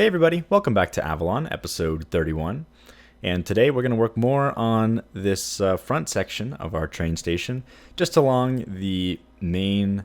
Hey everybody, welcome back to Avalon, episode 31. And today we're going to work more on this front section of our train station, just along the main,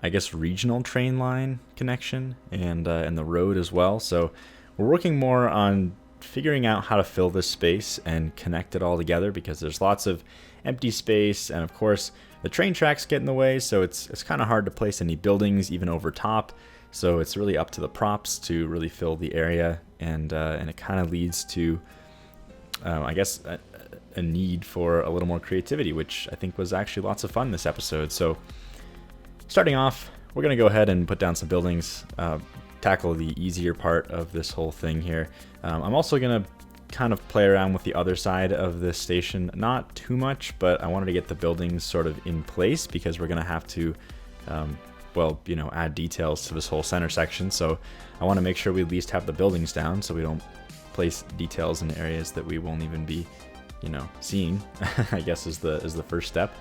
I guess, regional train line connection and the road as well. So we're working more on figuring out how to fill this space and connect it all together because there's lots of empty space, and of course the train tracks get in the way, so it's kind of hard to place any buildings even over top. So it's really up to the props to really fill the area, and it kind of leads to, I guess, a need for a little more creativity, which I think was actually lots of fun this episode. So starting off, we're going to go ahead and put down some buildings, tackle the easier part of this whole thing here. I'm also going to kind of play around with the other side of this station, not too much, but I wanted to get the buildings sort of in place because we're going to have to add details to this whole center section. So I want to make sure we at least have the buildings down so we don't place details in areas that we won't even be, seeing, I guess is the first step.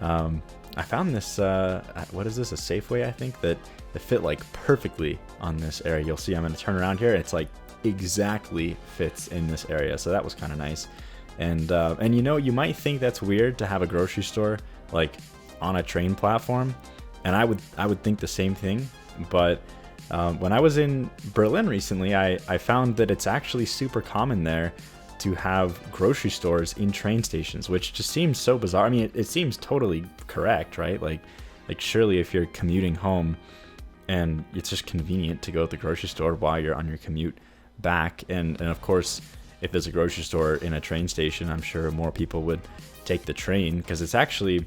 I found this, what is this, a Safeway, I think, that fit like perfectly on this area. You'll see I'm going to turn around here. It's like exactly fits in this area. So that was kind of nice. And you might think that's weird to have a grocery store like on a train platform. And I would think the same thing, but when I was in Berlin recently, I found that it's actually super common there to have grocery stores in train stations, which just seems so bizarre. I mean, it seems totally correct, right? Like surely if you're commuting home and it's just convenient to go to the grocery store while you're on your commute back, and of course, if there's a grocery store in a train station, I'm sure more people would take the train, because it's actually,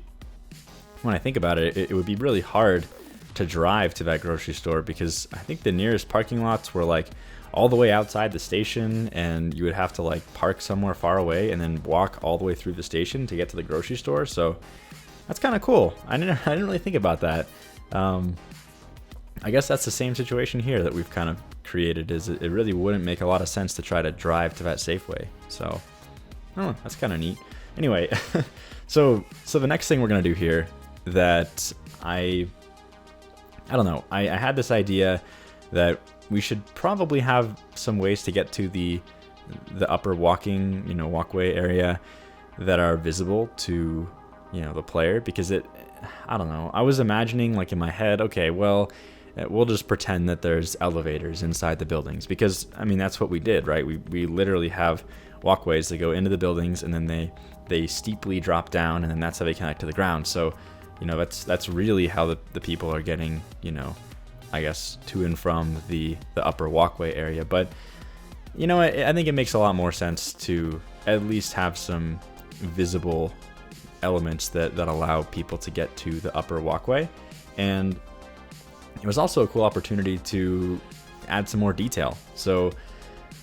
when I think about it, it would be really hard to drive to that grocery store, because I think the nearest parking lots were like all the way outside the station, and you would have to like park somewhere far away and then walk all the way through the station to get to the grocery store. So that's kind of cool. I didn't really think about that. I guess that's the same situation here that we've kind of created, is it really wouldn't make a lot of sense to try to drive to that Safeway. So that's kind of neat. Anyway, so the next thing we're going to do here, that I don't know, I had this idea that we should probably have some ways to get to the upper walkway area that are visible to the player, because I don't know, I was imagining like in my head, okay, well, we'll just pretend that there's elevators inside the buildings, because I mean that's what we did, right? We literally have walkways that go into the buildings, and then they steeply drop down, and then that's how they connect to the ground. So that's really how the people are getting, I guess, to and from the upper walkway area. But I think it makes a lot more sense to at least have some visible elements that allow people to get to the upper walkway. And it was also a cool opportunity to add some more detail. So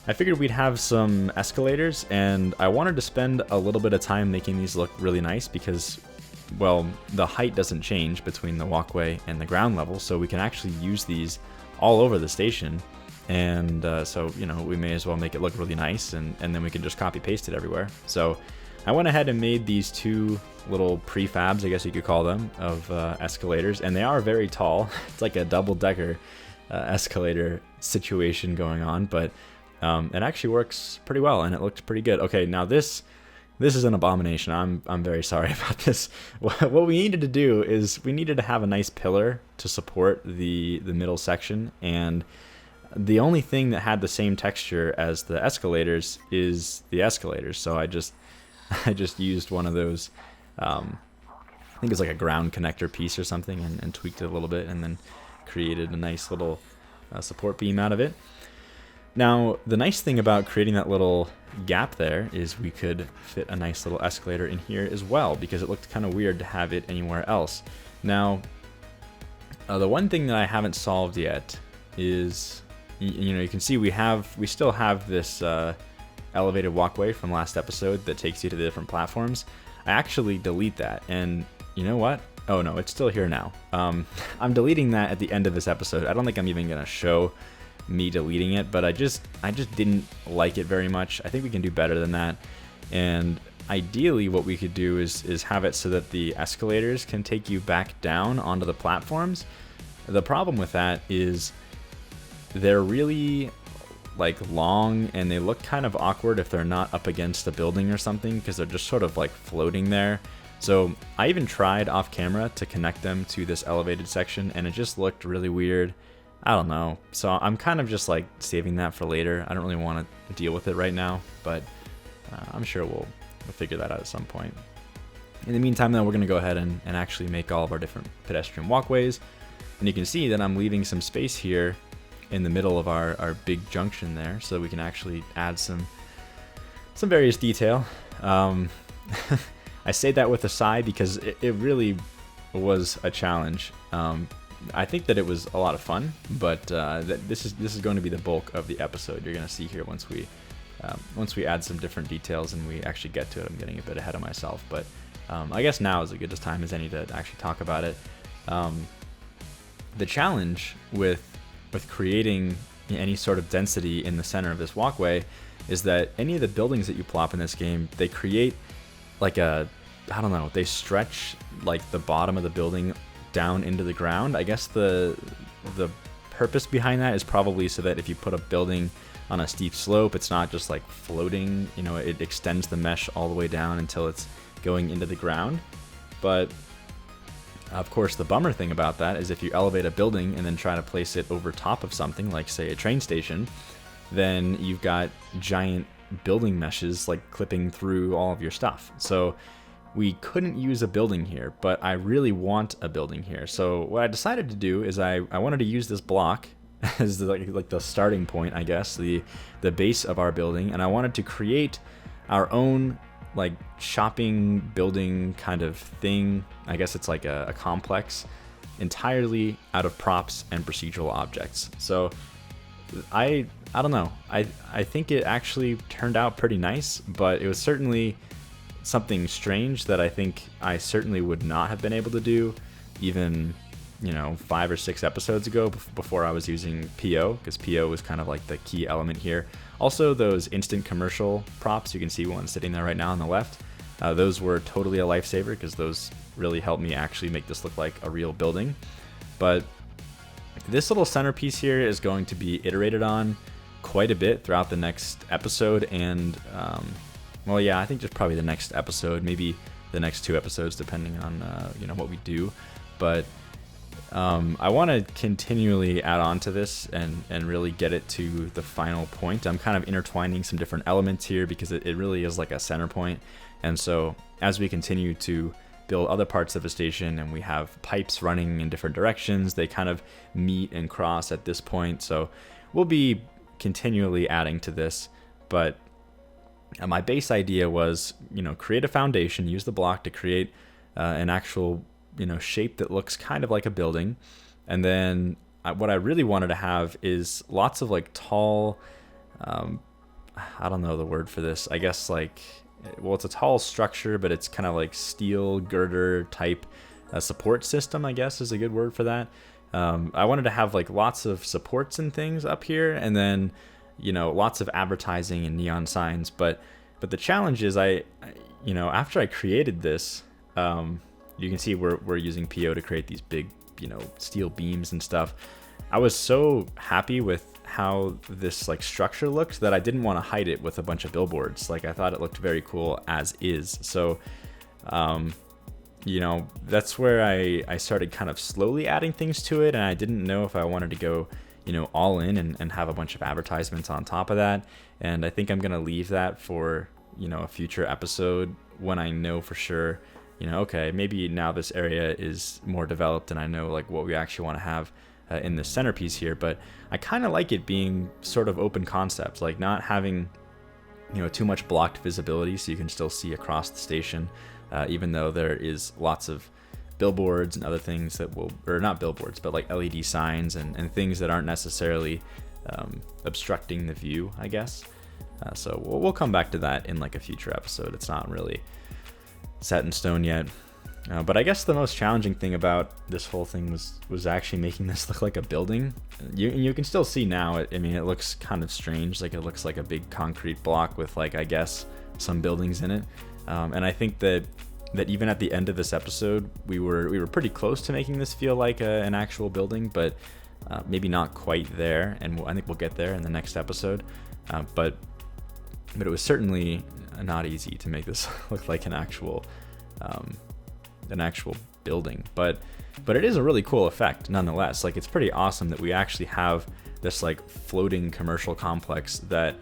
I figured we'd have some escalators, and I wanted to spend a little bit of time making these look really nice because, well, the height doesn't change between the walkway and the ground level, so we can actually use these all over the station. And so we may as well make it look really nice, and then we can just copy paste it everywhere. So I went ahead and made these two little prefabs, I guess you could call them, of escalators, and they are very tall. It's like a double-decker escalator situation going on, but it actually works pretty well, and it looked pretty good. Okay, now this is an abomination. I'm very sorry about this. What we needed to do is we needed to have a nice pillar to support the middle section, and the only thing that had the same texture as the escalators is the escalators. So I just used one of those, I think it's like a ground connector piece or something, and tweaked it a little bit, and then created a nice little support beam out of it. Now, the nice thing about creating that little gap there is we could fit a nice little escalator in here as well, because it looked kind of weird to have it anywhere else. Now, the one thing that I haven't solved yet is, you can see we still have this elevated walkway from last episode that takes you to the different platforms. I actually delete that, and you know what? Oh no, it's still here now. I'm deleting that at the end of this episode. I don't think I'm even gonna show me deleting it, but I just didn't like it very much. I think we can do better than that. And ideally what we could do is have it so that the escalators can take you back down onto the platforms. The problem with that is they're really like long, and they look kind of awkward if they're not up against a building or something, because they're just sort of like floating there. So I even tried off camera to connect them to this elevated section, and it just looked really weird. I don't know. So I'm kind of just like saving that for later. I don't really want to deal with it right now, but I'm sure we'll figure that out at some point. In the meantime, though, we're going to go ahead and actually make all of our different pedestrian walkways. And you can see that I'm leaving some space here in the middle of our big junction there, so we can actually add some various detail. I say that with a sigh because it really was a challenge. I think that it was a lot of fun, but this is going to be the bulk of the episode. You're going to see here once we add some different details and we actually get to it. I'm getting a bit ahead of myself, but I guess now is as good a time as any to actually talk about it. The challenge with creating any sort of density in the center of this walkway is that any of the buildings that you plop in this game, they create like they stretch like the bottom of the building down into the ground. I guess the purpose behind that is probably so that if you put a building on a steep slope, it's not just like floating, it extends the mesh all the way down until it's going into the ground. But of course, the bummer thing about that is if you elevate a building and then try to place it over top of something like, say, a train station, then you've got giant building meshes like clipping through all of your stuff. So we couldn't use a building here, but I really want a building here. So what I decided to do is I wanted to use this block as like the starting point, I guess, the base of our building, and I wanted to create our own like shopping building kind of thing. I guess it's like a complex entirely out of props and procedural objects. So I don't know. I think it actually turned out pretty nice, but it was certainly something strange that I think I certainly would not have been able to do even 5 or 6 episodes ago before I was using PO, because PO was kind of like the key element here. Also, those instant commercial props, you can see one sitting there right now on the left, those were totally a lifesaver because those really helped me actually make this look like a real building. But this little centerpiece here is going to be iterated on quite a bit throughout the next episode, and I think just probably the next episode, maybe the next 2 episodes, depending on what we do. But I want to continually add on to this and really get it to the final point. I'm kind of intertwining some different elements here because it really is like a center point. And so as we continue to build other parts of the station and we have pipes running in different directions, they kind of meet and cross at this point. So we'll be continually adding to this. But my base idea was, create a foundation, use the block to create an actual shape that looks kind of like a building. And then what I really wanted to have is lots of like tall, I don't know the word for this, I guess it's a tall structure, but it's kind of like steel girder type support system, I guess is a good word for that. I wanted to have like lots of supports and things up here, and then lots of advertising and neon signs. But the challenge is after I created this, you can see we're using PO to create these big, steel beams and stuff. I was so happy with how this like structure looked that I didn't want to hide it with a bunch of billboards. Like I thought it looked very cool as is. So, that's where I started kind of slowly adding things to it, and I didn't know if I wanted to go, all in and have a bunch of advertisements on top of that. And I think I'm going to leave that for, a future episode when I know for sure, okay, maybe now this area is more developed and I know like what we actually want to have in the centerpiece here. But I kind of like it being sort of open concept, like not having, too much blocked visibility so you can still see across the station, even though there is lots of billboards and other things that or not billboards, but like LED signs and things that aren't necessarily obstructing the view, I guess. So we'll come back to that in like a future episode. It's not really set in stone yet. But I guess the most challenging thing about this whole thing was actually making this look like a building. You can still see now, it looks kind of strange. Like it looks like a big concrete block with like, I guess, some buildings in it. And I think that even at the end of this episode, we were pretty close to making this feel like an actual building. But Maybe not quite there, and I think we'll get there in the next episode. But it was certainly not easy to make this look like an actual building. But it is a really cool effect nonetheless. Like, it's pretty awesome that we actually have this like floating commercial complex that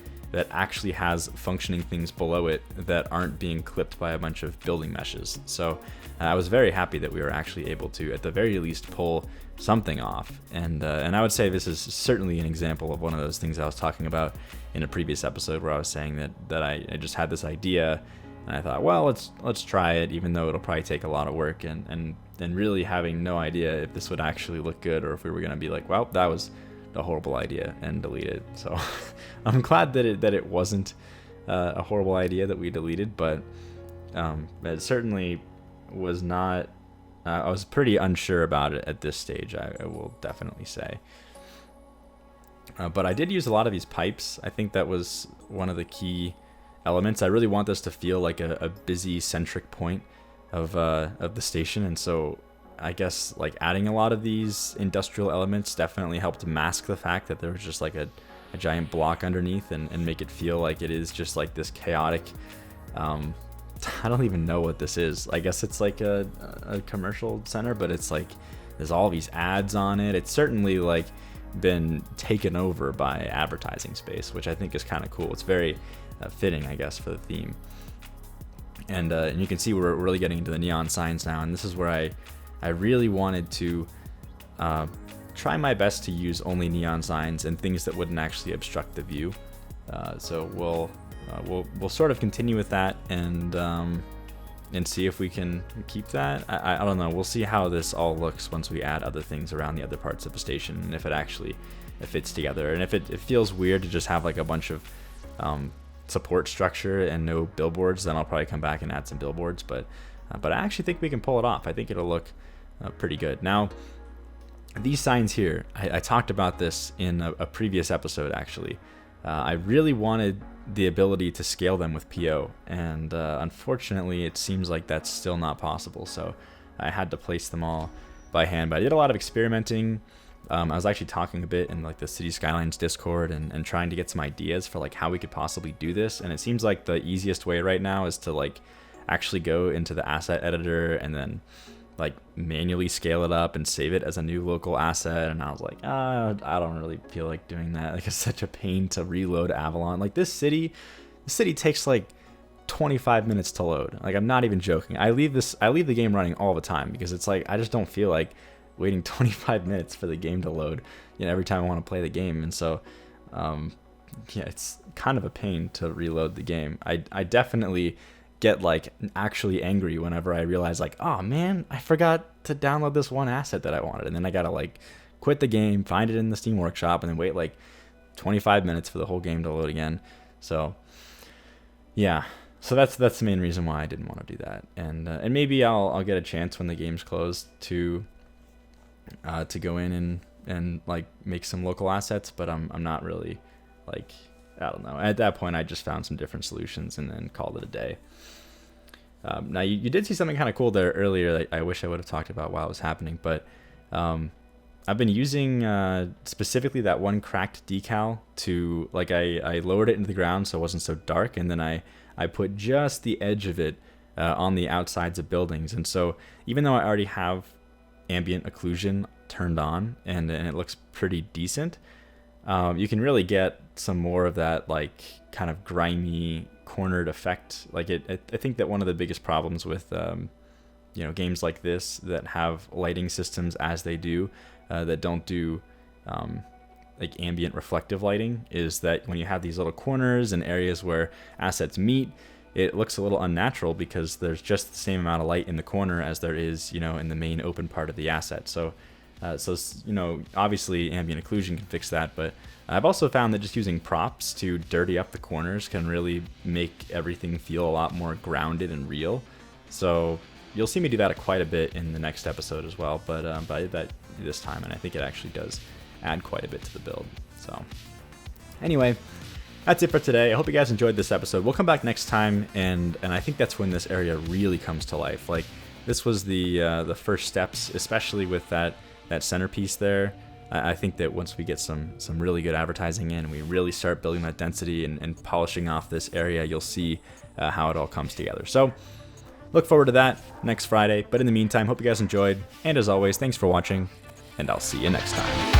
actually has functioning things below it that aren't being clipped by a bunch of building meshes. So I was very happy that we were actually able to, at the very least, pull something off. And I would say this is certainly an example of one of those things I was talking about in a previous episode, where I was saying that I just had this idea and I thought, well, let's try it, even though it'll probably take a lot of work, and really having no idea if this would actually look good, or if we were going to be like, well, that was a horrible idea, and delete it. So I'm glad that it wasn't a horrible idea that we deleted, but it certainly was not. I was pretty unsure about it at this stage, I will definitely say. But I did use a lot of these pipes. I think that was one of the key elements. I really want this to feel like a busy centric point of the station, and so I guess like adding a lot of these industrial elements definitely helped mask the fact that there was just like a giant block underneath, and make it feel like it is just like this chaotic, I don't even know what this is. I guess it's like a commercial center, but it's like there's all these ads on it. It's certainly like been taken over by advertising space, which I think is kind of cool. It's very fitting, I guess, for the theme. And you can see we're really getting into the neon signs now, and this is where I really wanted to try my best to use only neon signs and things that wouldn't actually obstruct the view. So we'll sort of continue with that and see if we can keep that. I don't know. We'll see how this all looks once we add other things around the other parts of the station, and if it fits together. And if it feels weird to just have like a bunch of support structure and no billboards, then I'll probably come back and add some billboards. But I actually think we can pull it off. I think it'll look pretty good. Now, these signs here, I talked about this in a previous episode, actually. I really wanted the ability to scale them with PO, and unfortunately it seems like that's still not possible, so I had to place them all by hand. But I did a lot of experimenting. I was actually talking a bit in like the City Skylines Discord and trying to get some ideas for like how we could possibly do this, and it seems like the easiest way right now is to like actually go into the asset editor and then like manually scale it up and save it as a new local asset. And I was like, I don't really feel like doing that. Like, it's such a pain to reload Avalon. Like, the city takes like 25 minutes to load. Like, I'm not even joking. I leave the game running all the time because it's like I just don't feel like waiting 25 minutes for the game to load, every time I want to play the game. And so it's kind of a pain to reload the game. I definitely get like actually angry whenever I realize like, oh man, I forgot to download this one asset that I wanted, and then I gotta like quit the game, find it in the Steam Workshop, and then wait like 25 minutes for the whole game to load again. So yeah, so that's the main reason why I didn't want to do that. And maybe I'll get a chance when the game's closed to go in and like make some local assets, but I'm not really like, I don't know. At that point, I just found some different solutions and then called it a day. Now, you did see something kind of cool there earlier that I wish I would have talked about while it was happening, but I've been using specifically that one cracked decal to, like, I lowered it into the ground so it wasn't so dark, and then I put just the edge of it on the outsides of buildings. And so even though I already have ambient occlusion turned on and it looks pretty decent, you can really get some more of that like kind of grimy cornered effect. Like I think that one of the biggest problems with games like this that have lighting systems as they do that don't do like ambient reflective lighting is that when you have these little corners and areas where assets meet, it looks a little unnatural because there's just the same amount of light in the corner as there is in the main open part of the asset. So obviously ambient occlusion can fix that, but I've also found that just using props to dirty up the corners can really make everything feel a lot more grounded and real. So you'll see me do that quite a bit in the next episode as well, but I did that this time, and I think it actually does add quite a bit to the build. So anyway, that's it for today. I hope you guys enjoyed this episode. We'll come back next time, and I think that's when this area really comes to life. Like, this was the first steps, especially with that centerpiece there. I think that once we get some really good advertising in, we really start building that density and polishing off this area, you'll see how it all comes together. So look forward to that next Friday. But in the meantime, hope you guys enjoyed. And as always, thanks for watching, and I'll see you next time.